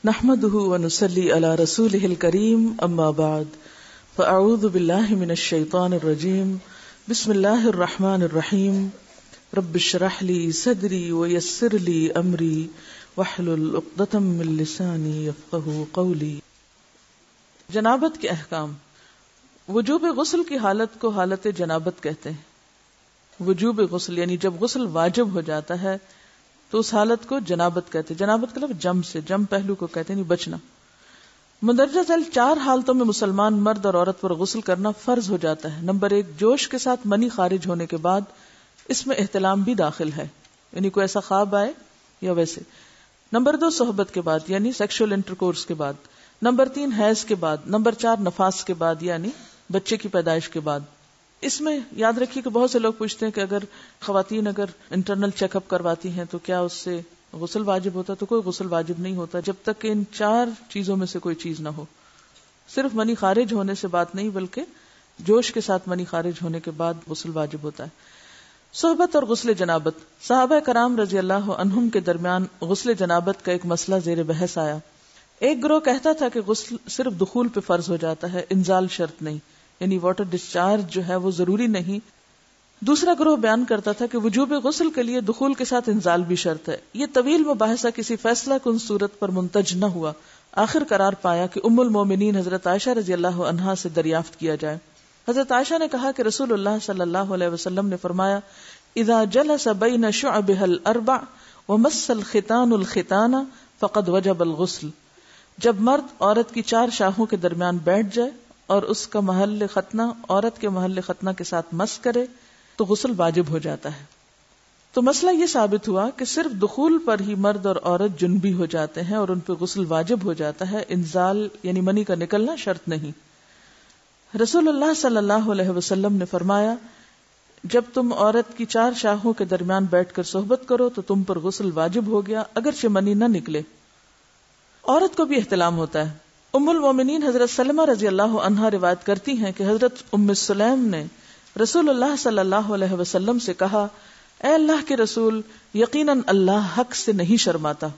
نحمده ونصلي على رسوله الكريم اما بعد فاعوذ بالله من الشيطان الرجيم بسم الله الرحمن الرحيم رب اشرح لي صدري ويسر لي امري واحلل عقدة من لساني يفقهوا قولي۔ جنابت کے احکام۔ وجوب غسل کی حالت کو حالت جنابت کہتے ہیں۔ وجوب غسل یعنی جب غسل واجب ہو جاتا ہے تو اس حالت کو جنابت کہتے ہیں۔ جنابت کا لفظ جم سے، جم پہلو کو کہتے ہیں، نہیں بچنا۔ مندرجہ ذیل 4 حالتوں میں مسلمان مرد اور عورت پر غسل کرنا فرض ہو جاتا ہے۔ نمبر 1، جوش کے ساتھ منی خارج ہونے کے بعد، اس میں احتلام بھی داخل ہے، یعنی کوئی ایسا خواب آئے یا ویسے۔ نمبر 2، صحبت کے بعد یعنی سیکشول انٹرکورس کے بعد۔ نمبر 3، حیض کے بعد۔ نمبر 4، نفاس کے بعد یعنی بچے کی پیدائش کے بعد۔ اس میں یاد رکھیے کہ بہت سے لوگ پوچھتے ہیں کہ اگر خواتین انٹرنل چیک اپ کرواتی ہیں تو کیا اس سے غسل واجب ہوتا ہے؟ تو کوئی غسل واجب نہیں ہوتا جب تک کہ ان 4 چیزوں میں سے کوئی چیز نہ ہو۔ صرف منی خارج ہونے سے بات نہیں، بلکہ جوش کے ساتھ منی خارج ہونے کے بعد غسل واجب ہوتا ہے۔ صحبت اور غسل جنابت۔ صحابہ کرام رضی اللہ عنہم کے درمیان غسل جنابت کا ایک مسئلہ زیر بحث آیا۔ ایک گروہ کہتا تھا کہ غسل صرف دخول پہ فرض ہو جاتا ہے، انزال شرط نہیں، یعنی واٹر ڈسچارج جو ہے وہ ضروری نہیں۔ دوسرا گروہ بیان کرتا تھا کہ وجوب غسل کے لیے دخول کے ساتھ انزال بھی شرط ہے۔ یہ طویل مباحثہ کسی فیصلہ کن صورت پر منتج نہ ہوا۔ آخر قرار پایا کہ ام المومنین حضرت عائشہ رضی اللہ عنہا سے دریافت کیا جائے۔ حضرت عائشہ نے کہا کہ رسول اللہ صلی اللہ علیہ وسلم نے فرمایا، اذا جلس بین شعبها الاربع ومس الختان الختان فقد وجب الغسل۔ جب مرد عورت کی 4 شاخوں کے درمیان بیٹھ جائے اور اس کا محل ختنہ عورت کے محل ختنہ کے ساتھ مس کرے تو غسل واجب ہو جاتا ہے۔ تو مسئلہ یہ ثابت ہوا کہ صرف دخول پر ہی مرد اور عورت جنبی ہو جاتے ہیں اور ان پہ غسل واجب ہو جاتا ہے، انزال یعنی منی کا نکلنا شرط نہیں۔ رسول اللہ صلی اللہ علیہ وسلم نے فرمایا، جب تم عورت کی 4 شاخوں کے درمیان بیٹھ کر صحبت کرو تو تم پر غسل واجب ہو گیا اگرچہ منی نہ نکلے۔ عورت کو بھی احتلام ہوتا ہے۔ ام المومنین حضرت سلمہ رضی اللہ عنہا روایت کرتی ہیں کہ حضرت ام سلیم نے رسول اللہ صلی اللہ علیہ وسلم سے کہا، اے اللہ کے رسول، یقیناً اللہ حق سے نہیں شرماتا،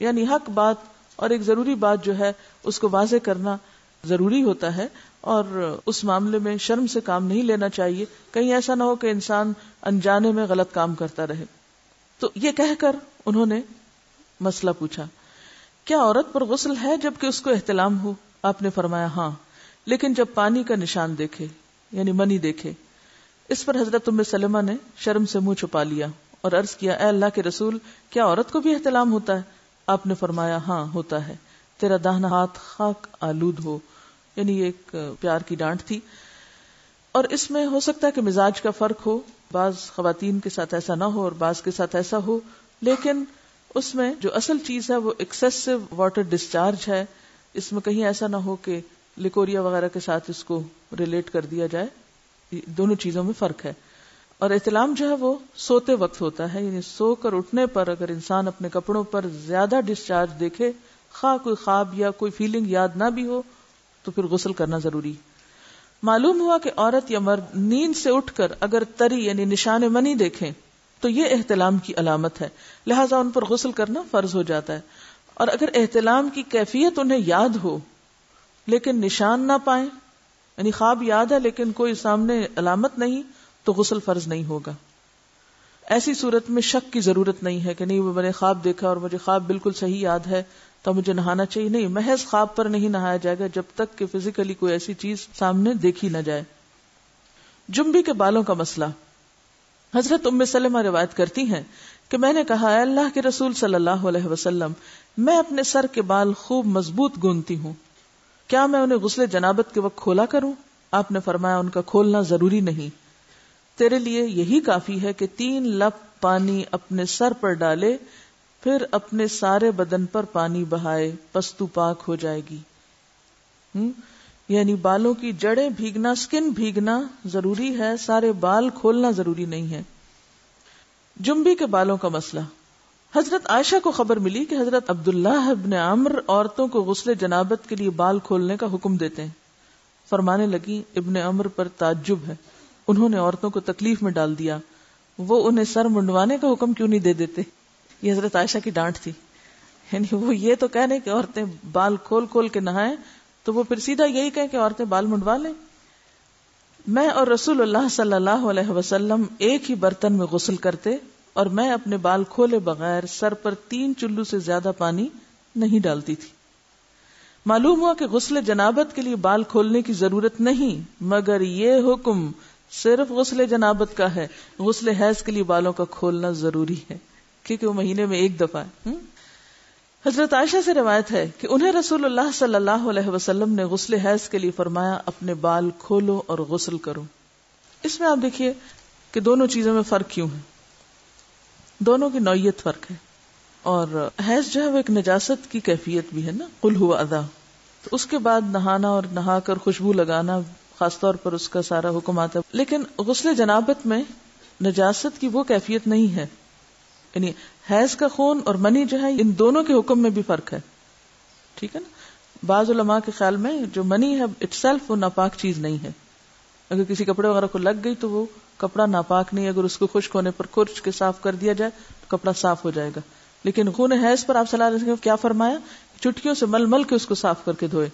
یعنی حق بات اور ایک ضروری بات جو ہے اس کو واضح کرنا ضروری ہوتا ہے، اور اس معاملے میں شرم سے کام نہیں لینا چاہیے، کہیں ایسا نہ ہو کہ انسان انجانے میں غلط کام کرتا رہے۔ تو یہ کہہ کر انہوں نے مسئلہ پوچھا، کیا عورت پر غسل ہے جبکہ اس کو احتلام ہو؟ آپ نے فرمایا ہاں، لیکن جب پانی کا نشان دیکھے یعنی منی دیکھے۔ اس پر حضرت ام سلمہ نے شرم سے منہ چھپا لیا اور عرض کیا، اے اللہ کے رسول، کیا عورت کو بھی احتلام ہوتا ہے؟ آپ نے فرمایا ہاں ہوتا ہے، تیرا داہنا ہاتھ خاک آلود ہو، یعنی یہ ایک پیار کی ڈانٹ تھی۔ اور اس میں ہو سکتا ہے کہ مزاج کا فرق ہو، بعض خواتین کے ساتھ ایسا نہ ہو اور بعض کے ساتھ ایسا ہو، لیکن اس میں جو اصل چیز ہے وہ ایکسیسو واٹر ڈسچارج ہے۔ اس میں کہیں ایسا نہ ہو کہ لیکوریا وغیرہ کے ساتھ اس کو ریلیٹ کر دیا جائے۔ دونوں چیزوں میں فرق ہے۔ اور احتلام جو ہے وہ سوتے وقت ہوتا ہے، یعنی سو کر اٹھنے پر اگر انسان اپنے کپڑوں پر زیادہ ڈسچارج دیکھے، خواہ کوئی خواب یا کوئی فیلنگ یاد نہ بھی ہو، تو پھر غسل کرنا ضروری۔ معلوم ہوا کہ عورت یا مرد نیند سے اٹھ کر اگر تری یعنی نشان منی دیکھیں تو یہ احتلام کی علامت ہے، لہٰذا ان پر غسل کرنا فرض ہو جاتا ہے۔ اور اگر احتلام کی کیفیت انہیں یاد ہو لیکن نشان نہ پائیں، یعنی خواب یاد ہے لیکن کوئی سامنے علامت نہیں، تو غسل فرض نہیں ہوگا۔ ایسی صورت میں شک کی ضرورت نہیں ہے کہ نہیں وہ میں نے خواب دیکھا اور مجھے خواب بالکل صحیح یاد ہے تو مجھے نہانا چاہیے، نہیں، محض خواب پر نہیں نہایا جائے گا جب تک کہ فزیکلی کوئی ایسی چیز سامنے دیکھی نہ جائے۔ جنبی کے بالوں کا مسئلہ۔ حضرت ام سلمہ روایت کرتی ہیں کہ میں نے کہا، اے اللہ کے رسول صلی اللہ علیہ وسلم، میں اپنے سر کے بال خوب مضبوط گوندتی ہوں، کیا میں انہیں غسل جنابت کے وقت کھولا کروں؟ آپ نے فرمایا، ان کا کھولنا ضروری نہیں، تیرے لیے یہی کافی ہے کہ 3 لپ پانی اپنے سر پر ڈالے، پھر اپنے سارے بدن پر پانی بہائے، پس تو پاک ہو جائے گی۔ یعنی بالوں کی جڑیں بھیگنا، سکن بھیگنا ضروری ہے، سارے بال کھولنا ضروری نہیں ہے۔ جنبی کے بالوں کا مسئلہ۔ حضرت عائشہ کو خبر ملی کہ حضرت عبداللہ ابن عمرو عورتوں کو غسل جنابت کے لیے بال کھولنے کا حکم دیتے ہیں۔ فرمانے لگی، ابن عمرو پر تعجب ہے، انہوں نے عورتوں کو تکلیف میں ڈال دیا، وہ انہیں سر منڈوانے کا حکم کیوں نہیں دے دیتے؟ یہ حضرت عائشہ کی ڈانٹ تھی۔ یعنی وہ یہ تو کہنے کہ عورتیں بال کھول کھول کے نہائیں، تو وہ پھر سیدھا یہی کہیں کہ عورتیں بال منڈوا لیں. میں اور رسول اللہ صلی اللہ علیہ وسلم ایک ہی برتن میں غسل کرتے، اور میں اپنے بال کھولے بغیر سر پر 3 چلو سے زیادہ پانی نہیں ڈالتی تھی. معلوم ہوا کہ غسل جنابت کے لیے بال کھولنے کی ضرورت نہیں، مگر یہ حکم صرف غسل جنابت کا ہے. غسل حیض کے لیے بالوں کا کھولنا ضروری ہے کیونکہ وہ مہینے میں ایک دفعہ ہے. حضرت عائشہ سے روایت ہے کہ انہیں رسول اللہ صلی اللہ علیہ وسلم نے غسل حیض کے لیے فرمایا اپنے بال کھولو اور غسل کرو. اس میں آپ دیکھیے کہ دونوں چیزوں میں فرق کیوں ہے. دونوں کی نوعیت فرق ہے، اور حیض جو ہے وہ ایک نجاست کی کیفیت بھی ہے نا، قل ہوا اذی. تو اس کے بعد نہانا اور نہا کر خوشبو لگانا خاص طور پر اس کا سارا حکم آتا ہے. لیکن غسل جنابت میں نجاست کی وہ کیفیت نہیں ہے. یعنی حیض کا خون اور منی جو ہے ان دونوں کے حکم میں بھی فرق ہے. ٹھیک ہے نا. بعض علماء کے خیال میں جو منی ہے اٹ سیلف وہ ناپاک چیز نہیں ہے. اگر کسی کپڑے وغیرہ کو لگ گئی تو وہ کپڑا ناپاک نہیں. اگر اس کو خشک ہونے پر خرچ کے صاف کر دیا جائے تو کپڑا صاف ہو جائے گا. لیکن خون حیض پر آپ صلی اللہ علیہ وسلم کیا فرمایا؟ چٹکیوں سے مل مل کے اس کو صاف کر کے دھوئے.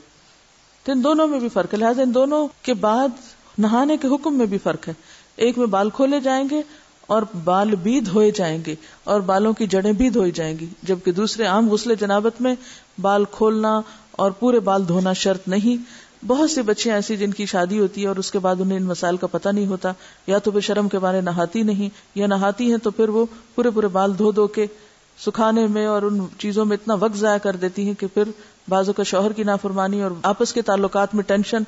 تو ان دونوں میں بھی فرق ہے. لہٰذا ان دونوں کے بعد نہانے کے حکم میں بھی فرق ہے. ایک میں بال کھولے جائیں گے اور بال بھی دھوئے جائیں گے اور بالوں کی جڑیں بھی دھوئی جائیں گی، جبکہ دوسرے عام غسل جنابت میں بال کھولنا اور پورے بال دھونا شرط نہیں. بہت سی بچیاں ایسی جن کی شادی ہوتی ہے اور اس کے بعد انہیں ان مسائل کا پتہ نہیں ہوتا، یا تو وہ شرم کے بارے نہاتی نہیں، یا نہاتی ہیں تو پھر وہ پورے بال دھو دھو کے سکھانے میں اور ان چیزوں میں اتنا وقت ضائع کر دیتی ہیں کہ پھر بعضوں کا شوہر کی نافرمانی اور آپس کے تعلقات میں ٹینشن،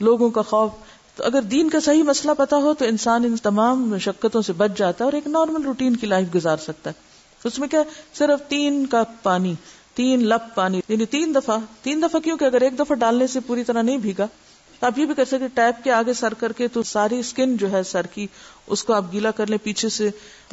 لوگوں کا خوف. تو اگر دین کا صحیح مسئلہ پتا ہو تو انسان ان تمام مشقتوں سے بچ جاتا ہے اور ایک نارمل روٹین کی لائف گزار سکتا ہے. اس میں کیا صرف 3 کپ پانی، 3 لپ پانی، یعنی 3 دفعہ کیونکہ اگر ایک دفعہ ڈالنے سے پوری طرح نہیں بھیگا تو آپ یہ بھی کر سکتے ٹیپ کے آگے سر کر کے تو ساری اسکن جو ہے سر کی اس کو آپ گیلا کر لیں. پیچھے سے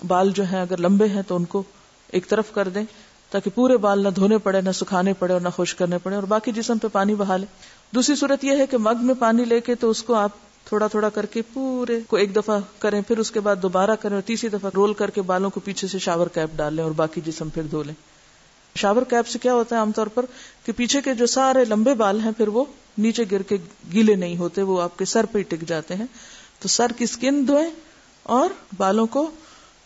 بال جو ہیں اگر لمبے ہیں تو ان کو ایک طرف کر دیں تاکہ پورے بال نہ دھونے پڑے، نہ سکھانے پڑے اور نہ خشک کرنے پڑے، اور باقی جسم پہ پانی بہا لیں. دوسری صورت یہ ہے کہ مگ میں پانی لے کے تو اس کو آپ تھوڑا تھوڑا کر کے پورے کو ایک دفعہ کریں، پھر اس کے بعد دوبارہ کریں اور تیسری دفعہ رول کر کے بالوں کو پیچھے سے شاور کیپ ڈال لیں اور باقی جسم پھر دھو لیں. شاور کیپ سے کیا ہوتا ہے عام طور پر کہ پیچھے کے جو سارے لمبے بال ہیں پھر وہ نیچے گر کے گیلے نہیں ہوتے، وہ آپ کے سر پہ ہی ٹک جاتے ہیں. تو سر کی سکن دھوئیں اور بالوں کو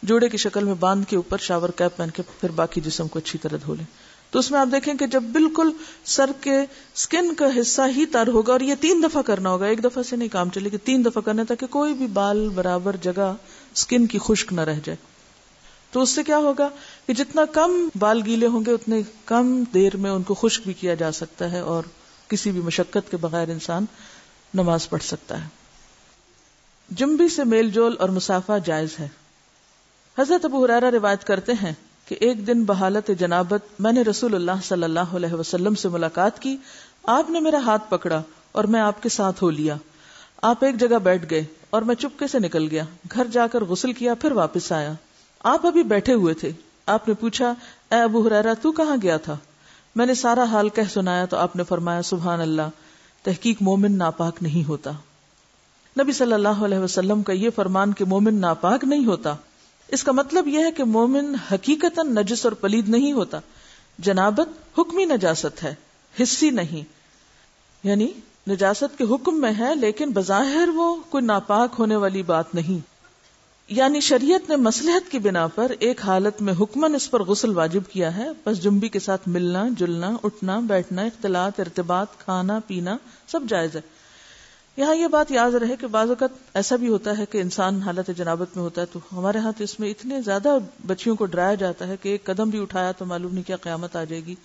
جوڑے کی شکل میں باندھ کے اوپر شاور کیپ پہن کے پھر باقی جسم کو اچھی طرح دھو لیں. تو اس میں آپ دیکھیں کہ جب بالکل سر کے سکن کا حصہ ہی تر ہوگا، اور یہ 3 دفعہ کرنا ہوگا، ایک دفعہ سے نہیں کام چلے گا، 3 دفعہ کرنا تاکہ کوئی بھی بال برابر جگہ سکن کی خشک نہ رہ جائے. تو اس سے کیا ہوگا کہ جتنا کم بال گیلے ہوں گے اتنے کم دیر میں ان کو خشک بھی کیا جا سکتا ہے اور کسی بھی مشقت کے بغیر انسان نماز پڑھ سکتا ہے. جنبی سے میل جول اور مسافہ جائز ہے. حضرت ابو ہریرہ روایت کرتے ہیں کہ ایک دن بحالت جنابت میں نے رسول اللہ صلی اللہ علیہ وسلم سے ملاقات کی. آپ نے میرا ہاتھ پکڑا اور میں آپ کے ساتھ ہو لیا. آپ ایک جگہ بیٹھ گئے اور میں چپکے سے نکل گیا. گھر جا کر غسل کیا، پھر واپس آیا. آپ ابھی بیٹھے ہوئے تھے. آپ نے پوچھا اے ابو ہریرہ تو کہاں گیا تھا؟ میں نے سارا حال کہہ سنایا تو آپ نے فرمایا سبحان اللہ، تحقیق مومن ناپاک نہیں ہوتا. نبی صلی اللہ علیہ وسلم کا یہ فرمان کہ مومن ناپاک نہیں ہوتا، اس کا مطلب یہ ہے کہ مومن حقیقتاً نجس اور پلید نہیں ہوتا. جنابت حکمی نجاست ہے، حسی نہیں. یعنی نجاست کے حکم میں ہے لیکن بظاہر وہ کوئی ناپاک ہونے والی بات نہیں. یعنی شریعت نے مصلحت کی بنا پر ایک حالت میں حکماً اس پر غسل واجب کیا ہے، بس جنبی کے ساتھ ملنا جلنا، اٹھنا بیٹھنا، اختلاط ارتباط، کھانا پینا سب جائز ہے. یہاں یہ بات یاد رہے کہ بعض اوقات ایسا بھی ہوتا ہے کہ انسان حالت جنابت میں ہوتا ہے، تو ہمارے ہاں تو اس میں اتنے زیادہ بچیوں کو ڈرایا جاتا ہے کہ ایک قدم بھی اٹھایا تو معلوم نہیں کیا قیامت آ جائے گی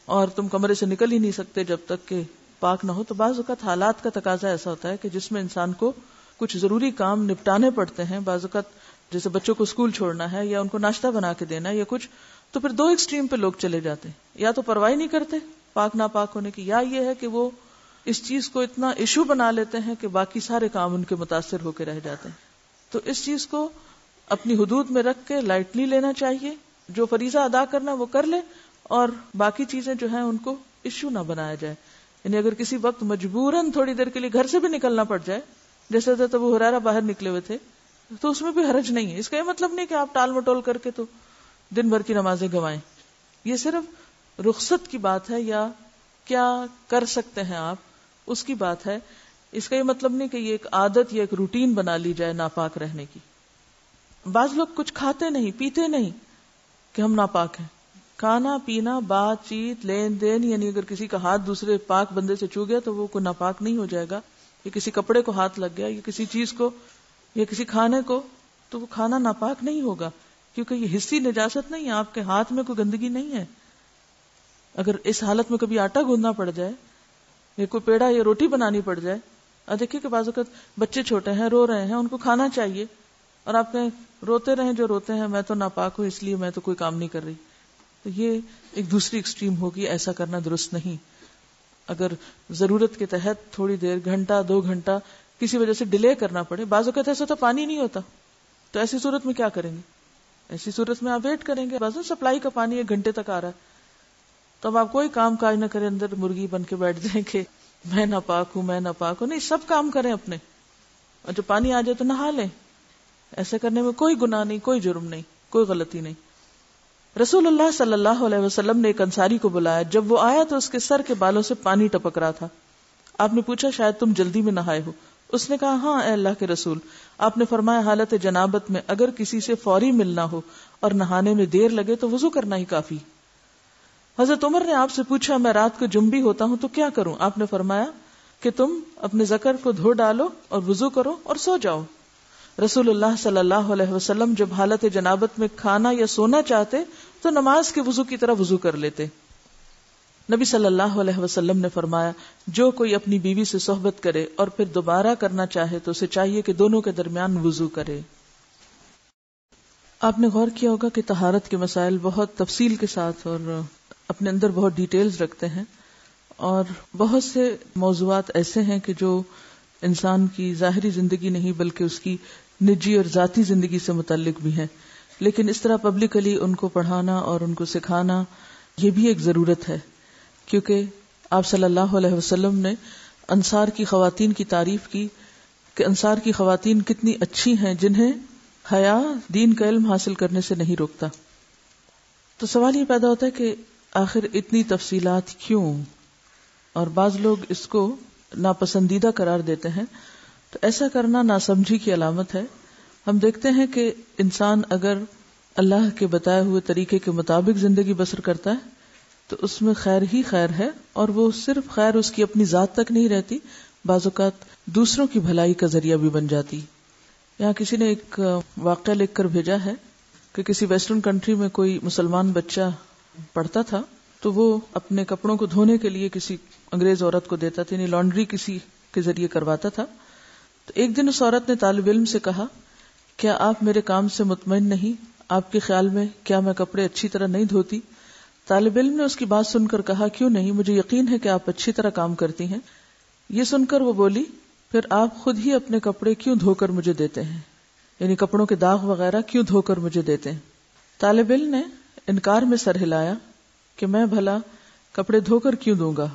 اور تم کمرے سے نکل ہی نہیں سکتے جب تک کہ پاک نہ ہو. تو بعض اوقات حالات کا تقاضا ایسا ہوتا ہے کہ جس میں انسان کو کچھ ضروری کام نپٹانے پڑتے ہیں. بعض اوقات جیسے بچوں کو اسکول چھوڑنا ہے یا ان کو ناشتہ بنا کے دینا ہے یا کچھ، تو پھر 2 ایکسٹریم پہ لوگ چلے جاتے ہیں. یا تو پرواہ نہیں کرتے پاک ناپاک ہونے کی، یا یہ ہے کہ وہ اس چیز کو اتنا ایشو بنا لیتے ہیں کہ باقی سارے کام ان کے متاثر ہو کے رہ جاتے ہیں. تو اس چیز کو اپنی حدود میں رکھ کے لائٹلی لینا چاہیے. جو فریضہ ادا کرنا وہ کر لے اور باقی چیزیں جو ہیں ان کو ایشو نہ بنایا جائے. یعنی اگر کسی وقت مجبوراً تھوڑی دیر کے لیے گھر سے بھی نکلنا پڑ جائے، جیسے حضرت ابو ہریرہ باہر نکلے ہوئے تھے، تو اس میں بھی حرج نہیں ہے. اس کا یہ مطلب نہیں کہ آپ ٹال مٹول کر کے تو دن بھر کی نمازیں گنوائیں. یہ صرف رخصت کی بات ہے یا کیا کر سکتے ہیں آپ اس کی بات ہے. اس کا یہ مطلب نہیں کہ یہ ایک عادت یا ایک روٹین بنا لی جائے ناپاک رہنے کی. بعض لوگ کچھ کھاتے نہیں پیتے نہیں کہ ہم ناپاک ہیں. کھانا پینا بات چیت لین دین، یعنی اگر کسی کا ہاتھ دوسرے پاک بندے سے چھو گیا تو وہ کوئی ناپاک نہیں ہو جائے گا. یا کسی کپڑے کو ہاتھ لگ گیا یا کسی چیز کو یا کسی کھانے کو، تو وہ کھانا ناپاک نہیں ہوگا، کیونکہ یہ حصی نجاست نہیں ہے. آپ کے ہاتھ میں کوئی گندگی نہیں ہے. اگر اس حالت میں کبھی آٹا گوندنا پڑ جائے یا کوئی پیڑا یا روٹی بنانی پڑ جائے، اور دیکھیے کہ بعض اوقات بچے چھوٹے ہیں رو رہے ہیں، ان کو کھانا چاہیے، اور آپ کہیں روتے رہیں جو روتے ہیں، میں تو ناپاک ہوں اس لیے میں تو کوئی کام نہیں کر رہی. تو یہ ایک دوسری ایکسٹریم ہوگی، ایسا کرنا درست نہیں. اگر ضرورت کے تحت تھوڑی دیر، گھنٹہ 2 گھنٹہ کسی وجہ سے ڈیلے کرنا پڑے. بعض اوقات ایسا ہوتا پانی نہیں ہوتا، تو ایسی صورت میں کیا کریں گے؟ ایسی صورت میں آپ ویٹ کریں گے. بعض سپلائی کا پانی 1 گھنٹے تک آ رہا ہے، تو اب آپ کوئی کام کاج نہ کریں، اندر مرغی بن کے بیٹھ جائیں کہ میں ناپاک ہوں میں ناپاک ہوں. نہیں، سب کام کریں اپنے، اور جب پانی آ جائے تو نہا لیں. ایسا کرنے میں کوئی گناہ نہیں، کوئی جرم نہیں، کوئی غلطی نہیں. رسول اللہ صلی اللہ علیہ وسلم نے ایک انصاری کو بلایا. جب وہ آیا تو اس کے سر کے بالوں سے پانی ٹپک رہا تھا. آپ نے پوچھا شاید تم جلدی میں نہائے ہو. اس نے کہا ہاں اے اللہ کے رسول. آپ نے فرمایا حالت جنابت میں اگر کسی سے فوری ملنا ہو اور نہانے میں دیر لگے تو وضو کرنا ہی کافی. حضرت عمر نے آپ سے پوچھا میں رات کو جنبی ہوتا ہوں تو کیا کروں؟ آپ نے فرمایا کہ تم اپنے ذکر کو دھو ڈالو اور وضو کرو اور سو جاؤ. رسول اللہ صلی اللہ علیہ وسلم جب حالت جنابت میں کھانا یا سونا چاہتے تو نماز کے وضو کی طرح وضو کر لیتے. نبی صلی اللہ علیہ وسلم نے فرمایا جو کوئی اپنی بیوی سے صحبت کرے اور پھر دوبارہ کرنا چاہے تو اسے چاہیے کہ دونوں کے درمیان وضو کرے. آپ نے غور کیا ہوگا کہ طہارت کے مسائل بہت تفصیل کے ساتھ اور اپنے اندر بہت ڈیٹیلز رکھتے ہیں، اور بہت سے موضوعات ایسے ہیں کہ جو انسان کی ظاہری زندگی نہیں بلکہ اس کی نجی اور ذاتی زندگی سے متعلق بھی ہیں. لیکن اس طرح پبلکلی ان کو پڑھانا اور ان کو سکھانا یہ بھی ایک ضرورت ہے، کیونکہ آپ صلی اللہ علیہ وسلم نے انصار کی خواتین کی تعریف کی کہ انصار کی خواتین کتنی اچھی ہیں جنہیں حیا دین کا علم حاصل کرنے سے نہیں روکتا. تو سوال یہ پیدا ہوتا ہے کہ آخر اتنی تفصیلات کیوں؟ اور بعض لوگ اس کو ناپسندیدہ قرار دیتے ہیں. تو ایسا کرنا ناسمجھی کی علامت ہے. ہم دیکھتے ہیں کہ انسان اگر اللہ کے بتائے ہوئے طریقے کے مطابق زندگی بسر کرتا ہے تو اس میں خیر ہی خیر ہے، اور وہ صرف خیر اس کی اپنی ذات تک نہیں رہتی، بعض اوقات دوسروں کی بھلائی کا ذریعہ بھی بن جاتی. یہاں کسی نے ایک واقعہ لکھ کر بھیجا ہے کہ کسی ویسٹرن کنٹری میں کوئی مسلمان بچہ پڑھتا تھا تو وہ اپنے کپڑوں کو دھونے کے لیے کسی انگریز عورت کو دیتا تھا، یعنی لانڈری کسی کے ذریعے کرواتا تھا. تو ایک دن اس عورت نے طالب علم سے کہا کیا آپ میرے کام سے مطمئن نہیں؟ آپ کے خیال میں کیا میں کپڑے اچھی طرح نہیں دھوتی؟ طالب علم نے اس کی بات سن کر کہا کیوں نہیں، مجھے یقین ہے کہ آپ اچھی طرح کام کرتی ہیں. یہ سن کر وہ بولی پھر آپ خود ہی اپنے کپڑے کیوں دھو کر مجھے دیتے ہیں، یعنی کپڑوں کے داغ وغیرہ کیوں دھو کر مجھے دیتے ہیں؟ طالب علم نے انکار میں سر ہلایا کہ میں بھلا کپڑے دھو کر کیوں دوں گا.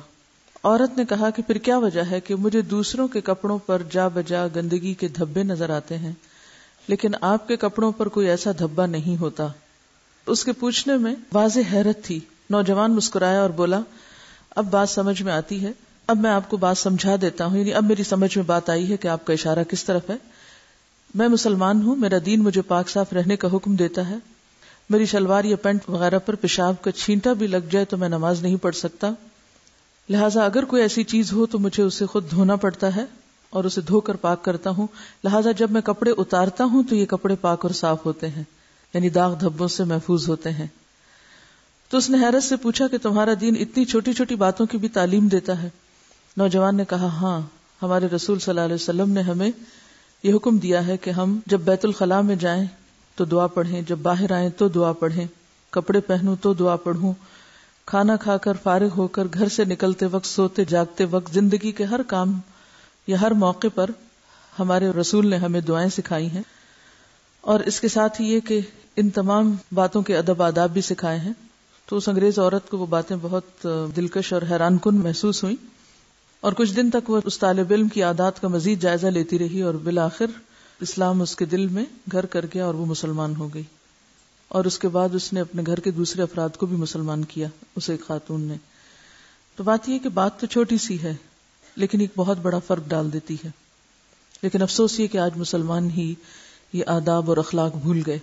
عورت نے کہا کہ پھر کیا وجہ ہے کہ مجھے دوسروں کے کپڑوں پر جا بجا گندگی کے دھبے نظر آتے ہیں لیکن آپ کے کپڑوں پر کوئی ایسا دھبا نہیں ہوتا. اس کے پوچھنے میں واضح حیرت تھی. نوجوان مسکرایا اور بولا اب بات سمجھ میں آتی ہے، اب میں آپ کو بات سمجھا دیتا ہوں، یعنی اب میری سمجھ میں بات آئی ہے کہ آپ کا اشارہ کس طرف ہے. میں مسلمان ہوں، میرا دین مجھے پاک صاف رہنے کا حکم دیتا ہے. میری شلوار یا پینٹ وغیرہ پر پیشاب کا چھینٹا بھی لگ جائے تو میں نماز نہیں پڑھ سکتا، لہٰذا اگر کوئی ایسی چیز ہو تو مجھے اسے خود دھونا پڑتا ہے اور اسے دھو کر پاک کرتا ہوں، لہٰذا جب میں کپڑے اتارتا ہوں تو یہ کپڑے پاک اور صاف ہوتے ہیں، یعنی داغ دھبوں سے محفوظ ہوتے ہیں. تو اس نے حیرت سے پوچھا کہ تمہارا دین اتنی چھوٹی چھوٹی باتوں کی بھی تعلیم دیتا ہے؟ نوجوان نے کہا ہاں، ہمارے رسول صلی اللہ علیہ وسلم نے ہمیں یہ حکم دیا ہے کہ ہم جب بیت الخلاء میں جائیں تو دعا پڑھیں، جب باہر آئیں تو دعا پڑھیں، کپڑے پہنوں تو دعا پڑھوں، کھانا کھا کر فارغ ہو کر گھر سے نکلتے وقت، سوتے جاگتے وقت، زندگی کے ہر کام یا ہر موقع پر ہمارے رسول نے ہمیں دعائیں سکھائی ہیں. اور اس کے ساتھ ہی یہ کہ ان تمام باتوں کے ادب آداب بھی سکھائے ہیں. تو اس انگریز عورت کو وہ باتیں بہت دلکش اور حیران کن محسوس ہوئیں، اور کچھ دن تک وہ اس طالب علم کی عادات کا مزید جائزہ لیتی رہی، اور بالآخر اسلام اس کے دل میں گھر کر گیا اور وہ مسلمان ہو گئی. اور اس کے بعد اس نے اپنے گھر کے دوسرے افراد کو بھی مسلمان کیا، اسے ایک خاتون نے. تو بات یہ کہ بات تو چھوٹی سی ہے لیکن ایک بہت بڑا فرق ڈال دیتی ہے. لیکن افسوس یہ کہ آج مسلمان ہی یہ آداب اور اخلاق بھول گئے،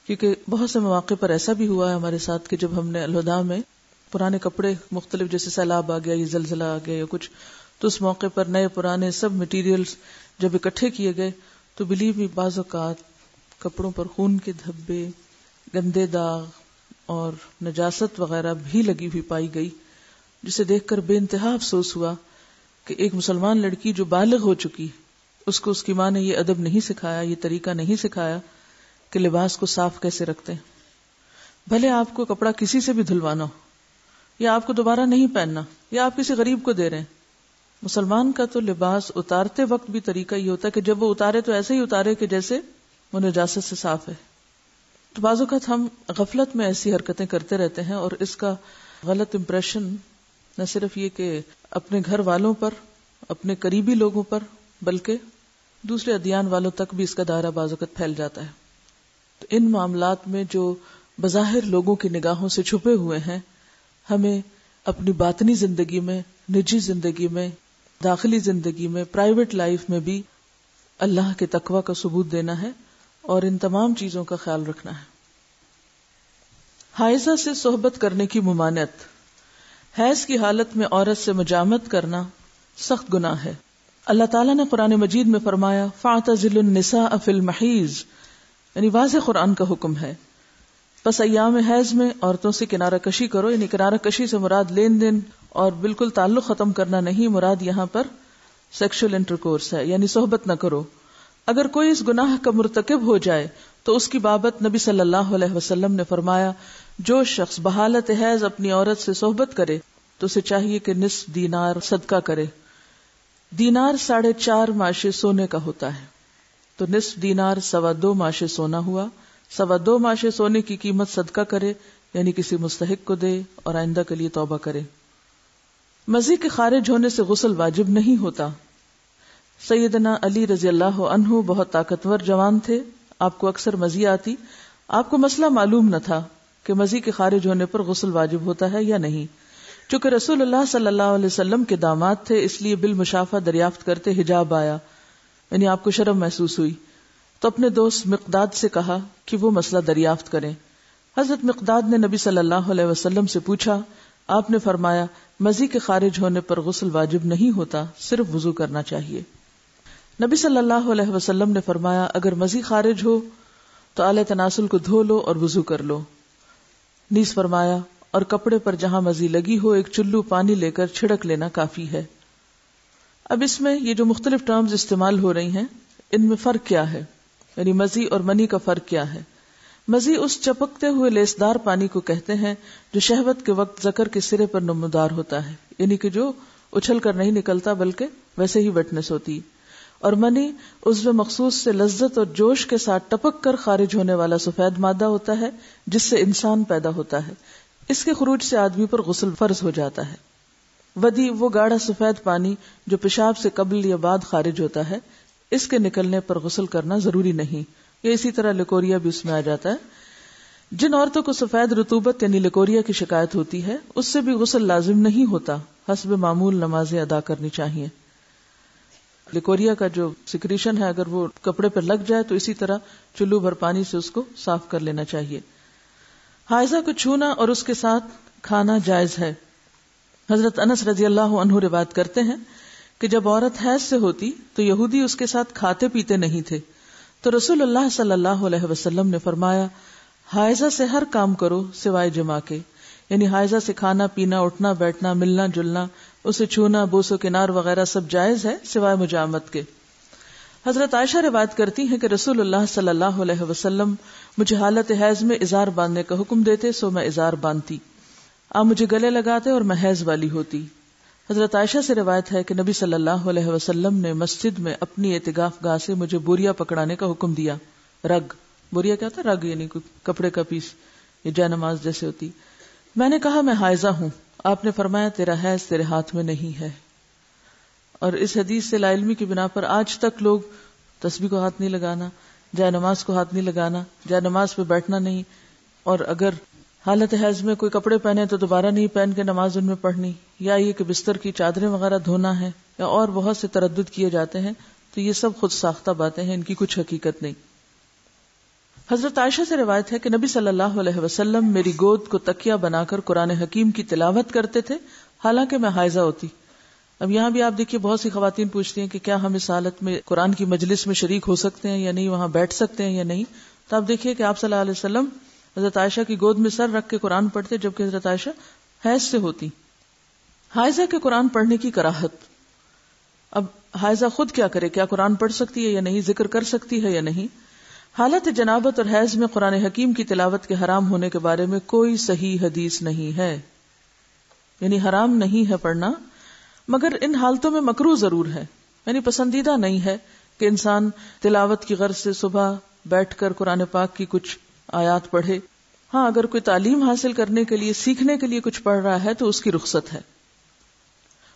کیونکہ بہت سے مواقع پر ایسا بھی ہوا ہے ہمارے ساتھ کہ جب ہم نے الوداع میں پرانے کپڑے مختلف، جیسے سیلاب آ گیا یا زلزلہ آ گیا یا کچھ، تو اس موقع پر نئے پرانے سب مٹیریلز جب اکٹھے کیے گئے تو بلیو بھی بعض اوقات کپڑوں پر خون کے دھبے، گندے داغ اور نجاست وغیرہ بھی لگی ہوئی پائی گئی، جسے دیکھ کر بے انتہا افسوس ہوا کہ ایک مسلمان لڑکی جو بالغ ہو چکی، اس کو اس کی ماں نے یہ ادب نہیں سکھایا، یہ طریقہ نہیں سکھایا کہ لباس کو صاف کیسے رکھتے ہیں. بھلے آپ کو کپڑا کسی سے بھی دھلوانا ہو یا آپ کو دوبارہ نہیں پہننا یا آپ کسی غریب کو دے رہے ہیں، مسلمان کا تو لباس اتارتے وقت بھی طریقہ یہ ہوتا ہے کہ جب وہ اتارے تو ایسے ہی اتارے کہ جیسے وہ نجاست سے صاف ہے. تو بعض اوقات ہم غفلت میں ایسی حرکتیں کرتے رہتے ہیں اور اس کا غلط امپریشن نہ صرف یہ کہ اپنے گھر والوں پر، اپنے قریبی لوگوں پر، بلکہ دوسرے ادیان والوں تک بھی اس کا دائرہ بعض اوقات پھیل جاتا ہے. تو ان معاملات میں جو بظاہر لوگوں کی نگاہوں سے چھپے ہوئے ہیں، ہمیں اپنی باطنی زندگی میں، نجی زندگی میں، داخلی زندگی میں، پرائیویٹ لائف میں بھی اللہ کے تقوی کا ثبوت دینا ہے اور ان تمام چیزوں کا خیال رکھنا ہے. حائضہ سے صحبت کرنے کی ممانعت. حیض کی حالت میں عورت سے مجامت کرنا سخت گناہ ہے. اللہ تعالیٰ نے قرآن مجید میں فرمایا فَاعْتَزِلُوا النِّسَاءَ فِي الْمَحِيضِ، یعنی واضح قرآن کا حکم ہے. پس ایام حیض میں عورتوں سے کنارہ کشی کرو، یعنی کنارہ کشی سے مراد لین دین اور بالکل تعلق ختم کرنا نہیں، مراد یہاں پر سیکشل انٹرکورس ہے، یعنی صحبت نہ کرو. اگر کوئی اس گناہ کا مرتکب ہو جائے تو اس کی بابت نبی صلی اللہ علیہ وسلم نے فرمایا جو شخص بحالت حیض اپنی عورت سے صحبت کرے تو اسے چاہیے کہ نصف دینار صدقہ کرے. دینار 4.5 ماشے سونے کا ہوتا ہے، تو نصف دینار 2.25 ماشے سونا ہوا. 2.25 ماشے سونے کی قیمت صدقہ کرے، یعنی کسی مستحق کو دے اور آئندہ کے لیے توبہ کرے. مزی کے خارج ہونے سے غسل واجب نہیں ہوتا. سیدنا علی رضی اللہ عنہ بہت طاقتور جوان تھے، آپ کو اکثر مزی آتی. آپ کو مسئلہ معلوم نہ تھا کہ مزی کے خارج ہونے پر غسل واجب ہوتا ہے یا نہیں. چونکہ رسول اللہ صلی اللہ علیہ وسلم کے داماد تھے، اس لیے بالمشافہ دریافت کرتے حجاب آیا، یعنی آپ کو شرم محسوس ہوئی. تو اپنے دوست مقداد سے کہا کہ وہ مسئلہ دریافت کریں. حضرت مقداد نے نبی صلی اللہ علیہ وسلم سے پوچھا. آپ نے فرمایا مزی کے خارج ہونے پر غسل واجب نہیں ہوتا، صرف وضو کرنا چاہیے. نبی صلی اللہ علیہ وسلم نے فرمایا اگر مزی خارج ہو تو آلہ تناسل کو دھو لو اور وضو کر لو. نیز فرمایا اور کپڑے پر جہاں مزی لگی ہو ایک چلو پانی لے کر چھڑک لینا کافی ہے. اب اس میں یہ جو مختلف ٹرمز استعمال ہو رہی ہیں ان میں فرق کیا ہے، یعنی مزی اور منی کا فرق کیا ہے. مزی اس چپکتے ہوئے لیسدار پانی کو کہتے ہیں جو شہوت کے وقت ذکر کے سرے پر نمودار ہوتا ہے، یعنی کہ جو اچھل کر نہیں نکلتا بلکہ ویسے ہی ویٹنس ہوتی. اور منی عضو مخصوص سے لذت اور جوش کے ساتھ ٹپک کر خارج ہونے والا سفید مادہ ہوتا ہے جس سے انسان پیدا ہوتا ہے. اس کے خروج سے آدمی پر غسل فرض ہو جاتا ہے. ودی وہ گاڑھا سفید پانی جو پیشاب سے قبل یا بعد خارج ہوتا ہے، اس کے نکلنے پر غسل کرنا ضروری نہیں. یا اسی طرح لکوریا بھی اس میں آ جاتا ہے. جن عورتوں کو سفید رطوبت یعنی لکوریا کی شکایت ہوتی ہے اس سے بھی غسل لازم نہیں ہوتا، حسب معمول نمازیں ادا کرنی چاہیے. لکوریا کا جو سیکریشن ہے اگر وہ کپڑے پر لگ جائے تو اسی طرح چلو بھر پانی سے اس کو صاف کر لینا چاہیے. حائضہ کو چھونا اور اس کے ساتھ کھانا جائز ہے. حضرت انس رضی اللہ عنہ روایت کرتے ہیں کہ جب عورت حیض سے ہوتی تو یہودی اس کے ساتھ کھاتے پیتے نہیں تھے، تو رسول اللہ صلی اللہ علیہ وسلم نے فرمایا حائضہ سے ہر کام کرو سوائے جماع کے، یعنی حائضہ سے کھانا پینا، اٹھنا بیٹھنا، ملنا جلنا، اسے چھونا، بوس و کنار وغیرہ سب جائز ہے سوائے مجامت کے. حضرت عائشہ روایت کرتی ہیں کہ رسول اللہ صلی اللہ علیہ وسلم مجھے حالت حیض میں ازار باندھنے کا حکم دیتے سو میں ازار باندھتی. آپ مجھے گلے لگاتے اور میں حیض والی ہوتی. حضرت عائشہ سے روایت ہے کہ نبی صلی اللہ علیہ وسلم نے مسجد میں اپنی اعتکاف گاہ سے مجھے بوریا پکڑانے کا حکم دیا. رگ، بوریا کیا ہوتا ہے؟ رگ یعنی کوئی کپڑے کا پیس، یہ جے نماز جیسے ہوتی. میں نے کہا میں حائضہ ہوں. آپ نے فرمایا تیرا حیض تیرے ہاتھ میں نہیں ہے. اور اس حدیث سے لاعلمی کی بنا پر آج تک لوگ تسبیح کو ہاتھ نہیں لگانا، جے نماز کو ہاتھ نہیں لگانا، جے نماز پہ بیٹھنا نہیں، اور اگر حالت حیض میں کوئی کپڑے پہنے تو دوبارہ نہیں پہن کے نماز ان میں پڑھنی، یا یہ کہ بستر کی چادریں وغیرہ دھونا ہے، یا اور بہت سے تردد کیے جاتے ہیں، تو یہ سب خود ساختہ باتیں ہیں، ان کی کچھ حقیقت نہیں۔ حضرت عائشہ سے روایت ہے کہ نبی صلی اللہ علیہ وسلم میری گود کو تکیہ بنا کر قرآن حکیم کی تلاوت کرتے تھے حالانکہ میں حائضہ ہوتی۔ اب یہاں بھی آپ دیکھیے بہت سی خواتین پوچھتی ہیں کہ کیا ہم اس حالت میں قرآن کی مجلس میں شریک ہو سکتے ہیں یا نہیں، وہاں بیٹھ سکتے ہیں یا نہیں؟ تو آپ دیکھیے کہ آپ صلی اللہ علیہ وسلم حضرت عائشہ کی گود میں سر رکھ کے قرآن پڑھتے، جبکہ حضرت عائشہ حیض سے ہوتی۔ حائضہ کے قرآن پڑھنے کی کراہت۔ اب حائضہ خود کیا کرے؟ کیا قرآن پڑھ سکتی ہے یا نہیں؟ ذکر کر سکتی ہے یا نہیں؟ حالت جنابت اور حیض میں قرآن حکیم کی تلاوت کے حرام ہونے کے بارے میں کوئی صحیح حدیث نہیں ہے، یعنی حرام نہیں ہے پڑھنا، مگر ان حالتوں میں مکروہ ضرور ہے، یعنی پسندیدہ نہیں ہے کہ انسان تلاوت کی غرض سے صبح بیٹھ کر قرآن پاک کی کچھ آیات پڑھے۔ ہاں، اگر کوئی تعلیم حاصل کرنے کے لیے، سیکھنے کے لیے کچھ پڑھ رہا ہے تو اس کی رخصت ہے۔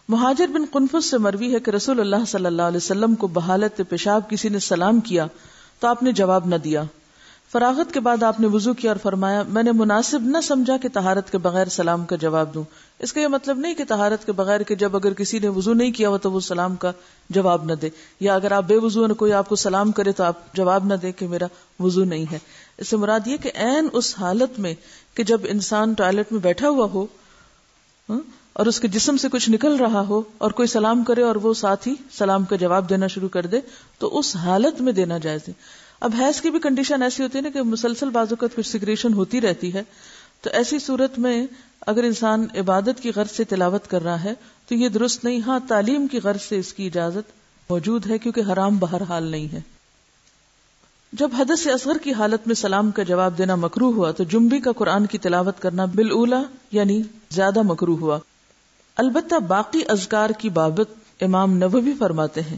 مہاجر بن قنفس سے مروی ہے کہ رسول اللہ صلی اللہ علیہ وسلم کو بحالت پیشاب کسی نے سلام کیا تو آپ نے جواب نہ دیا۔ فراغت کے بعد آپ نے وضو کیا اور فرمایا میں نے مناسب نہ سمجھا کہ طہارت کے بغیر سلام کا جواب دوں۔ اس کا یہ مطلب نہیں کہ طہارت کے بغیر کہ جب اگر کسی نے وضو نہیں کیا ہو تو وہ سلام کا جواب نہ دے، یا اگر آپ بے وضو ہیں کوئی آپ کو سلام کرے تو آپ جواب نہ دے کہ میرا وضو نہیں ہے۔ اس سے مراد یہ کہ عین اس حالت میں کہ جب انسان ٹوائلٹ میں بیٹھا ہوا ہو اور اس کے جسم سے کچھ نکل رہا ہو اور کوئی سلام کرے اور وہ ساتھ ہی سلام کا جواب دینا شروع کر دے تو اس حالت میں دینا جائز ہے۔ اب حیض کی بھی کنڈیشن ایسی ہوتی ہے نا کہ مسلسل بعض اوقات کچھ سیکریشن ہوتی رہتی ہے، تو ایسی صورت میں اگر انسان عبادت کی غرض سے تلاوت کر رہا ہے تو یہ درست نہیں۔ ہاں، تعلیم کی غرض سے اس کی اجازت موجود ہے کیونکہ حرام بہرحال نہیں ہے۔ جب حدث اصغر کی حالت میں سلام کا جواب دینا مکروہ ہوا تو جنبی کا قرآن کی تلاوت کرنا بالاولی یعنی زیادہ مکروہ ہوا۔ البتہ باقی اذکار کی بابت امام نووی فرماتے ہیں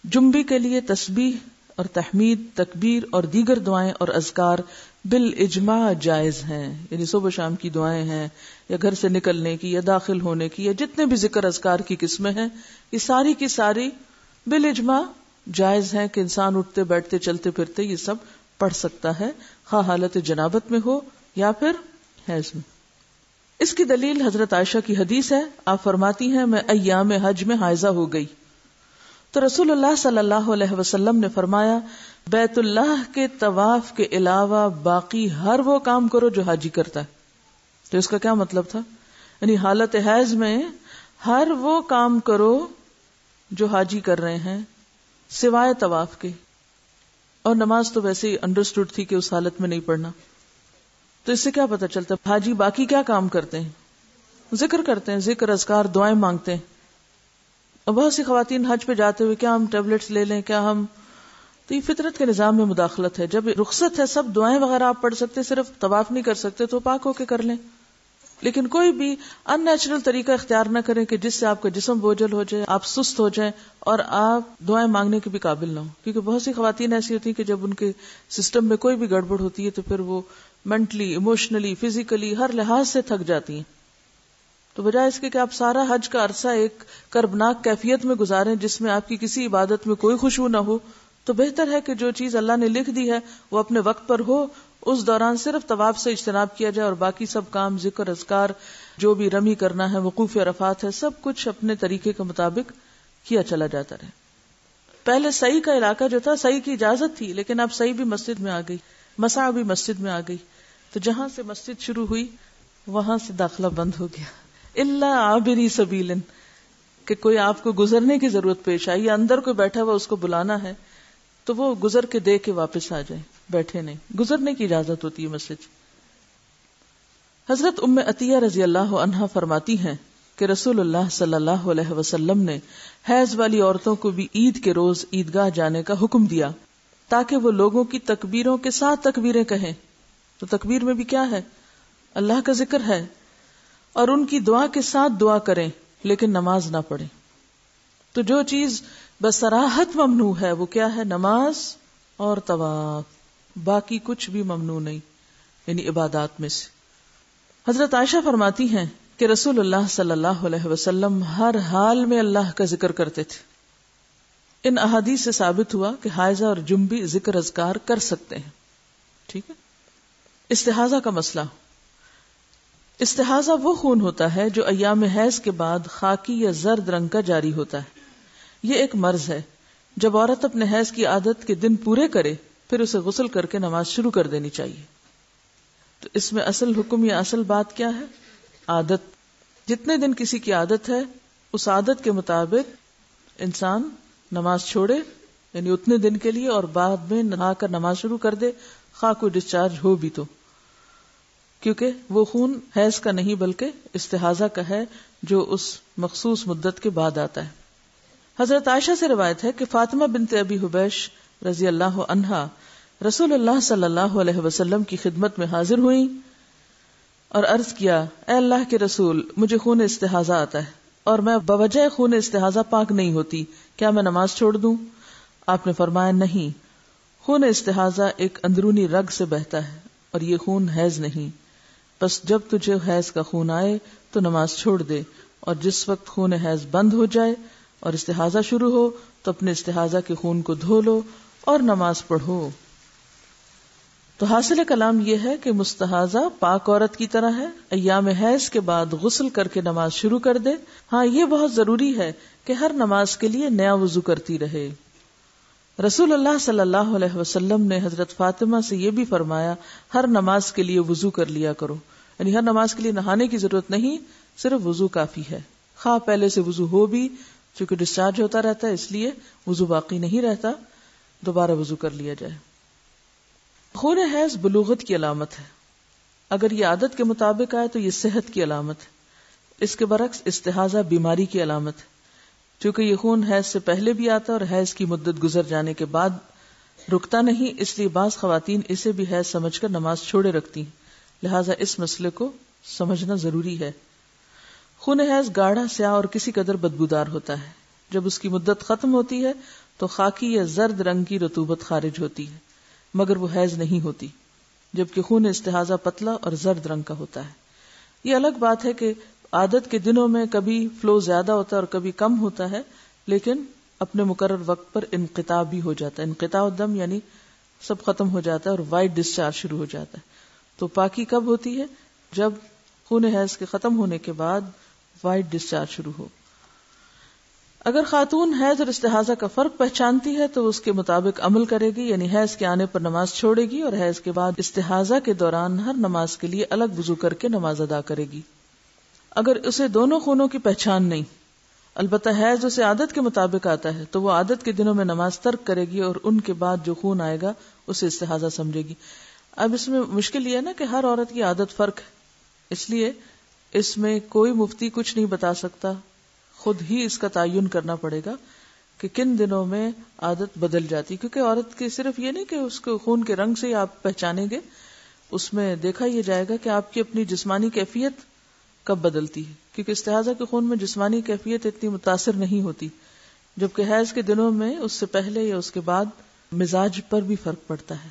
جنبی کے لیے تسبیح اور تحمید، تکبیر اور دیگر دعائیں اور اذکار بالاجماع جائز ہیں، یعنی صبح شام کی دعائیں ہیں یا گھر سے نکلنے کی یا داخل ہونے کی یا جتنے بھی ذکر اذکار کی قسمیں ہیں یہ ساری کی ساری بالاجماع جائز ہیں کہ انسان اٹھتے بیٹھتے چلتے پھرتے یہ سب پڑھ سکتا ہے، خواہ حالت جنابت میں ہو یا پھر حیض میں۔ اس کی دلیل حضرت عائشہ کی حدیث ہے، آپ فرماتی ہیں میں ایام حج میں حائضہ ہو گئی تو رسول اللہ صلی اللہ علیہ وسلم نے فرمایا بیت اللہ کے طواف کے علاوہ باقی ہر وہ کام کرو جو حاجی کرتا ہے۔ تو اس کا کیا مطلب تھا؟ یعنی حالت حیض میں ہر وہ کام کرو جو حاجی کر رہے ہیں سوائے طواف کے، اور نماز تو ویسے ہی انڈرسٹوڈ تھی کہ اس حالت میں نہیں پڑھنا۔ تو اس سے کیا پتہ چلتا ہے حاجی باقی کیا کام کرتے ہیں؟ ذکر کرتے ہیں، ذکر اذکار دعائیں مانگتے ہیں۔ اور بہت سی خواتین حج پہ جاتے ہوئے کیا ہم ٹیبلٹس لے لیں، کیا ہم، تو یہ فطرت کے نظام میں مداخلت ہے۔ جب رخصت ہے سب دعائیں وغیرہ آپ پڑھ سکتے، صرف طواف نہیں کر سکتے تو پاک ہو کے کر لیں، لیکن کوئی بھی ان نیچرل طریقہ اختیار نہ کریں کہ جس سے آپ کا جسم بوجھل ہو جائے، آپ سست ہو جائیں اور آپ دعائیں مانگنے کے بھی قابل نہ ہوں۔ کیونکہ بہت سی خواتین ایسی ہوتی ہیں کہ جب ان کے سسٹم میں کوئی بھی گڑبڑ ہوتی ہے تو پھر وہ مینٹلی، ایموشنلی، فزیکلی ہر لحاظ سے تھک جاتی ہیں۔ تو بجائے اس کے کہ آپ سارا حج کا عرصہ ایک کربناک کیفیت میں گزاریں جس میں آپ کی کسی عبادت میں کوئی خشوع نہ ہو، تو بہتر ہے کہ جو چیز اللہ نے لکھ دی ہے وہ اپنے وقت پر ہو، اس دوران صرف طواف سے اجتناب کیا جائے اور باقی سب کام، ذکر اذکار، جو بھی رمی کرنا ہے، وقوف عرفات ہے، سب کچھ اپنے طریقے کے مطابق کیا چلا جاتا رہے۔ پہلے سعی کا علاقہ جو تھا، سعی کی اجازت تھی لیکن اب سعی بھی مسجد میں آ گئی، مسعی بھی مسجد میں آ گئی، تو جہاں سے مسجد شروع ہوئی وہاں سے داخلہ بند ہو گیا، الا عابری سبیل، کہ کوئی آپ کو گزرنے کی ضرورت پیش آئی یا اندر کوئی بیٹھا ہوا اس کو بلانا ہے تو وہ گزر کے دے کے واپس آ جائے، بیٹھے نہیں، گزرنے کی اجازت ہوتی ہے مسجد۔ حضرت ام عطیہ رضی اللہ عنہا فرماتی ہیں کہ رسول اللہ صلی اللہ علیہ وسلم نے حیض والی عورتوں کو بھی عید کے روز عیدگاہ جانے کا حکم دیا تاکہ وہ لوگوں کی تکبیروں کے ساتھ تکبیریں کہیں۔ تو تکبیر میں بھی کیا ہے؟ اللہ کا ذکر ہے، اور ان کی دعا کے ساتھ دعا کریں لیکن نماز نہ پڑھیں۔ تو جو چیز بصراحت ممنوع ہے وہ کیا ہے؟ نماز اور طواف، باقی کچھ بھی ممنوع نہیں، یعنی عبادات میں سے۔ حضرت عائشہ فرماتی ہیں کہ رسول اللہ صلی اللہ علیہ وسلم ہر حال میں اللہ کا ذکر کرتے تھے۔ ان احادیث سے ثابت ہوا کہ حائضہ اور جنبی ذکر اذکار کر سکتے ہیں، ٹھیک ہے۔ استحاضہ کا مسئلہ. استحاضہ وہ خون ہوتا ہے جو ایام حیض کے بعد خاکی یا زرد رنگ کا جاری ہوتا ہے. یہ ایک مرض ہے. جب عورت اپنے حیض کی عادت کے دن پورے کرے پھر اسے غسل کر کے نماز شروع کر دینی چاہیے. تو اس میں اصل حکم یا اصل بات کیا ہے؟ عادت. جتنے دن کسی کی عادت ہے اس عادت کے مطابق انسان نماز چھوڑے، یعنی اتنے دن کے لیے، اور بعد میں نہا کر نماز شروع کر دے، خواہ کوئی ڈسچارج ہو بھی تو، کیونکہ وہ خون حیض کا نہیں بلکہ استحاضہ کا ہے جو اس مخصوص مدت کے بعد آتا ہے. حضرت عائشہ سے روایت ہے کہ فاطمہ بنت ابی حبیش رضی اللہ عنہا رسول اللہ صلی اللہ علیہ وسلم کی خدمت میں حاضر ہوئیں اور عرض کیا، اے اللہ کے رسول، مجھے خون استحاضہ آتا ہے اور میں بوجہ خون استحاضہ پاک نہیں ہوتی، کیا میں نماز چھوڑ دوں؟ آپ نے فرمایا، نہیں، خون استحاضہ ایک اندرونی رگ سے بہتا ہے اور یہ خون حیض نہیں. بس جب تجھے حیض کا خون آئے تو نماز چھوڑ دے، اور جس وقت خون حیض بند ہو جائے اور استحاضہ شروع ہو تو اپنے استحاضہ کے خون کو دھو لو اور نماز پڑھو. تو حاصل کلام یہ ہے کہ مستحاضہ پاک عورت کی طرح ہے، ایام حیض کے بعد غسل کر کے نماز شروع کر دے. ہاں، یہ بہت ضروری ہے کہ ہر نماز کے لیے نیا وضو کرتی رہے. رسول اللہ صلی اللہ علیہ وسلم نے حضرت فاطمہ سے یہ بھی فرمایا، ہر نماز کے لیے وضو کر لیا کرو. یعنی ہر نماز کے لیے نہانے کی ضرورت نہیں، صرف وضو کافی ہے. خواہ پہلے سے وضو ہو بھی، چونکہ ڈسچارج ہوتا رہتا ہے اس لیے وضو باقی نہیں رہتا، دوبارہ وضو کر لیا جائے. خون حیض بلوغت کی علامت ہے. اگر یہ عادت کے مطابق آئے تو یہ صحت کی علامت ہے. اس کے برعکس استحاضہ بیماری کی علامت ہے. چونکہ یہ خون حیض سے پہلے بھی آتا ہے اور حیض کی مدت گزر جانے کے بعد رکتا نہیں، اس لیے بعض خواتین اسے بھی حیض سمجھ کر نماز چھوڑے رکھتی ہیں. لہٰذا اس مسئلے کو سمجھنا ضروری ہے. خون حیض گاڑھا، سیاہ اور کسی قدر بدبودار ہوتا ہے. جب اس کی مدت ختم ہوتی ہے تو خاکی یا زرد رنگ کی رطوبت خارج ہوتی ہے، مگر وہ حیض نہیں ہوتی، جبکہ خون استحاضہ پتلا اور زرد رنگ کا ہوتا ہے. یہ الگ بات ہے کہ عادت کے دنوں میں کبھی فلو زیادہ ہوتا ہے اور کبھی کم ہوتا ہے، لیکن اپنے مقرر وقت پر انقطاع بھی ہو جاتا ہے. انقطاع الدم یعنی سب ختم ہو جاتا ہے اور وائٹ ڈسچارج شروع ہو جاتا ہے. تو پاکی کب ہوتی ہے؟ جب خون حیض کے ختم ہونے کے بعد وائٹ ڈسچارج شروع ہو. اگر خاتون حیض اور استحاضہ کا فرق پہچانتی ہے تو اس کے مطابق عمل کرے گی، یعنی حیض کے آنے پر نماز چھوڑے گی اور حیض کے بعد استحاضہ کے دوران ہر نماز کے لیے الگ وضو کر کے نماز ادا کرے گی. اگر اسے دونوں خونوں کی پہچان نہیں، البتہ حیض اسے عادت کے مطابق آتا ہے، تو وہ عادت کے دنوں میں نماز ترک کرے گی اور ان کے بعد جو خون آئے گا اسے استحاضہ سمجھے گی. اب اس میں مشکل یہ ہے نا کہ ہر عورت کی عادت فرق ہے، اس لیے اس میں کوئی مفتی کچھ نہیں بتا سکتا، خود ہی اس کا تعین کرنا پڑے گا کہ کن دنوں میں عادت بدل جاتی. کیونکہ عورت کی صرف یہ نہیں کہ اس کو خون کے رنگ سے ہی آپ پہچانیں گے، اس میں دیکھا یہ جائے گا کہ آپ کی اپنی جسمانی کیفیت کب بدلتی ہے. کیونکہ استحاضہ کے خون میں جسمانی کیفیت اتنی متاثر نہیں ہوتی، جبکہ حیض کے دنوں میں اس سے پہلے یا اس کے بعد مزاج پر بھی فرق پڑتا ہے.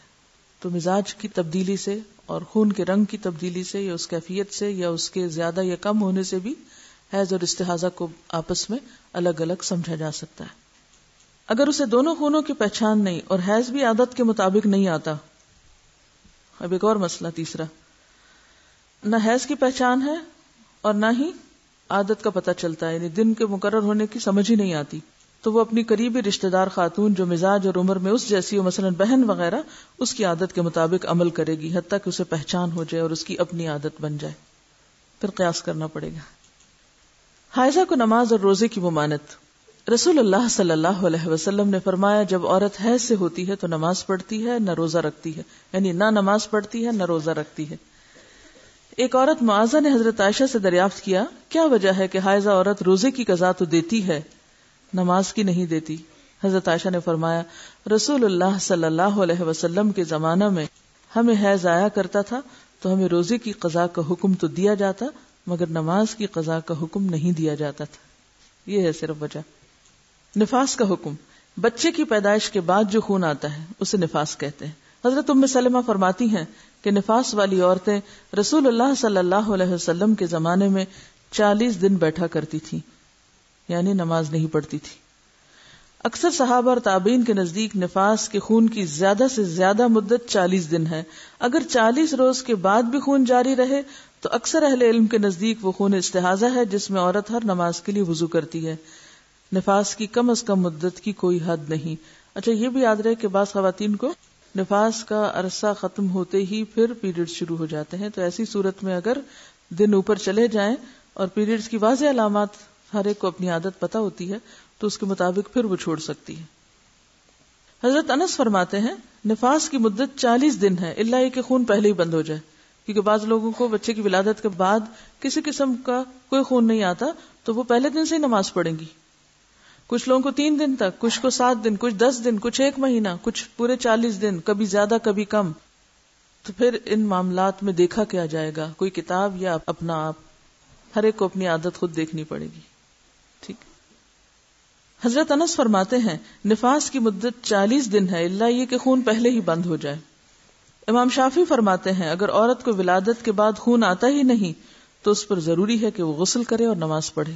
تو مزاج کی تبدیلی سے اور خون کے رنگ کی تبدیلی سے یا اس کیفیت سے یا اس کے زیادہ یا کم ہونے سے بھی حیض اور استحاضہ کو آپس میں الگ الگ سمجھا جا سکتا ہے. اگر اسے دونوں خونوں کی پہچان نہیں اور حیض بھی عادت کے مطابق نہیں آتا. اب ایک اور مسئلہ تیسرا، نہ حیض کی پہچان ہے اور نہ ہی عادت کا پتہ چلتا ہے، یعنی دن کے مقرر ہونے کی سمجھ ہی نہیں آتی، تو وہ اپنی قریبی رشتہ دار خاتون جو مزاج اور عمر میں اس جیسی ہو، مثلا بہن وغیرہ، اس کی عادت کے مطابق عمل کرے گی حتیٰ کہ اسے پہچان ہو جائے اور اس کی اپنی عادت بن جائے. پھر قیاس کرنا پڑے گا. حائضہ کو نماز اور روزے کی ممانت. رسول اللہ صلی اللہ علیہ وسلم نے فرمایا، جب عورت حیض سے ہوتی ہے تو نماز پڑھتی ہے نہ روزہ رکھتی ہے، یعنی نہ نماز پڑھتی ہے نہ روزہ رکھتی ہے. ایک عورت معاذہ نے حضرت عائشہ سے دریافت کیا، کیا وجہ ہے کہ حائضہ عورت روزے کی قضا تو دیتی ہے نماز کی نہیں دیتی؟ حضرت عائشہ نے فرمایا، رسول اللہ صلی اللہ علیہ وسلم کے زمانہ میں ہمیں حیض آیا کرتا تھا تو ہمیں روزے کی قضا کا حکم تو دیا جاتا مگر نماز کی قضا کا حکم نہیں دیا جاتا تھا. یہ ہے صرف وجہ. نفاس کا حکم. بچے کی پیدائش کے بعد جو خون آتا ہے اسے نفاس کہتے ہیں. حضرت ام سلمہ فرماتی ہیں کہ نفاس والی عورتیں رسول اللہ صلی اللہ علیہ وسلم کے زمانے میں 40 دن بیٹھا کرتی تھی، یعنی نماز نہیں پڑھتی تھی. اکثر صحابہ اور تابعین کے نزدیک نفاس کے خون کی زیادہ سے زیادہ مدت 40 دن ہے. اگر 40 روز کے بعد بھی خون جاری رہے تو اکثر اہل علم کے نزدیک وہ خون استحاضہ ہے جس میں عورت ہر نماز کے لیے وضو کرتی ہے. نفاس کی کم از کم مدت کی کوئی حد نہیں. اچھا یہ بھی یاد رہے کہ بعض خواتین کو نفاس کا عرصہ ختم ہوتے ہی پھر پیریڈ شروع ہو جاتے ہیں، تو ایسی صورت میں اگر دن اوپر چلے جائیں اور پیریڈز کی واضح علامات ہر ایک کو اپنی عادت پتہ ہوتی ہے تو اس کے مطابق پھر وہ چھوڑ سکتی ہے. حضرت انس فرماتے ہیں نفاس کی مدت 40 دن ہے الا یہ کہ خون پہلے ہی بند ہو جائے، کیونکہ بعض لوگوں کو بچے کی ولادت کے بعد کسی قسم کا کوئی خون نہیں آتا تو وہ پہلے دن سے ہی نماز پڑھیں گی. کچھ لوگوں کو 3 دن تک، کچھ کو 7 دن، کچھ 10 دن، کچھ 1 مہینہ، کچھ پورے 40 دن، کبھی زیادہ کبھی کم. تو پھر ان معاملات میں دیکھا کیا جائے گا؟ کوئی کتاب یا اپنا آپ؟ ہر ایک کو اپنی عادت خود دیکھنی پڑے گی. ٹھیک. حضرت انس فرماتے ہیں نفاس کی مدت 40 دن ہے الا یہ کہ خون پہلے ہی بند ہو جائے. امام شافعی فرماتے ہیں اگر عورت کو ولادت کے بعد خون آتا ہی نہیں تو اس پر ضروری ہے کہ وہ غسل کرے اور نماز پڑھے.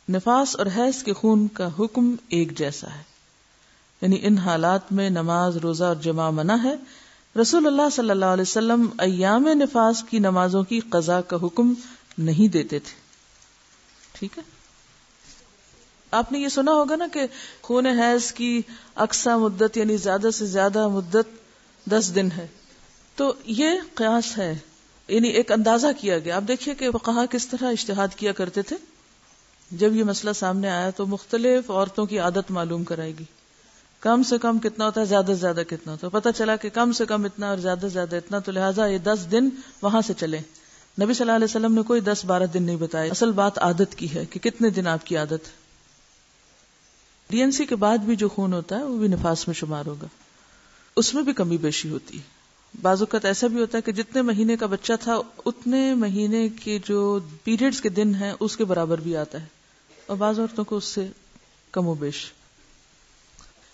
نفاس اور حیض کے خون کا حکم ایک جیسا ہے، یعنی ان حالات میں نماز، روزہ اور جماع منع ہے. رسول اللہ صلی اللہ علیہ وسلم ایام نفاس کی نمازوں کی قضاء کا حکم نہیں دیتے تھے. ٹھیک ہے. آپ نے یہ سنا ہوگا نا کہ خون حیض کی اقصی مدت یعنی زیادہ سے زیادہ مدت 10 دن ہے. تو یہ قیاس ہے، یعنی ایک اندازہ کیا گیا. آپ دیکھیے کہ فقہا کس طرح اجتہاد کیا کرتے تھے. جب یہ مسئلہ سامنے آیا تو مختلف عورتوں کی عادت معلوم کرائے گی. کم سے کم کتنا ہوتا ہے، زیادہ سے زیادہ کتنا ہوتا ہے. پتہ چلا کہ کم سے کم اتنا اور زیادہ سے زیادہ اتنا، تو لہٰذا یہ 10 دن وہاں سے چلے. نبی صلی اللہ علیہ وسلم نے کوئی 10-12 دن نہیں بتائے. اصل بات عادت کی ہے کہ کتنے دن آپ کی عادت ہے. ڈی این سی کے بعد بھی جو خون ہوتا ہے وہ بھی نفاس میں شمار ہوگا. اس میں بھی کمی بیشی ہوتی ہے. بعض اوقات ایسا بھی ہوتا ہے کہ جتنے مہینے کا بچہ تھا اتنے مہینے کے جو پیریڈز کے دن ہیں اس کے برابر بھی آتا ہے، اور بعض عورتوں کو اس سے کم و بیش.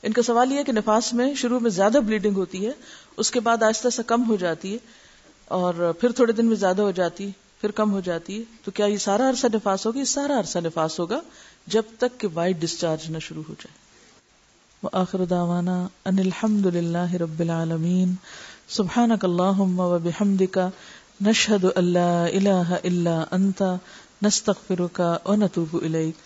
ان کا سوال یہ ہے کہ نفاس میں شروع میں زیادہ بلیڈنگ ہوتی ہے، اس کے بعد آہستہ آہستہ کم ہو جاتی ہے، اور پھر تھوڑے دن میں زیادہ ہو جاتی ہے، پھر کم ہو جاتی ہے. تو کیا یہ سارا عرصہ نفاس ہوگا؟ یہ سارا عرصہ نفاس ہوگا جب تک کہ وائٹ ڈسچارج نہ شروع ہو جائے. وآخر دعوانا ان الحمد للہ رب العالمین. سبحانک اللہم وبحمدک نشہد ان لا الہ الا انت نستغفرک ونتوب الیک.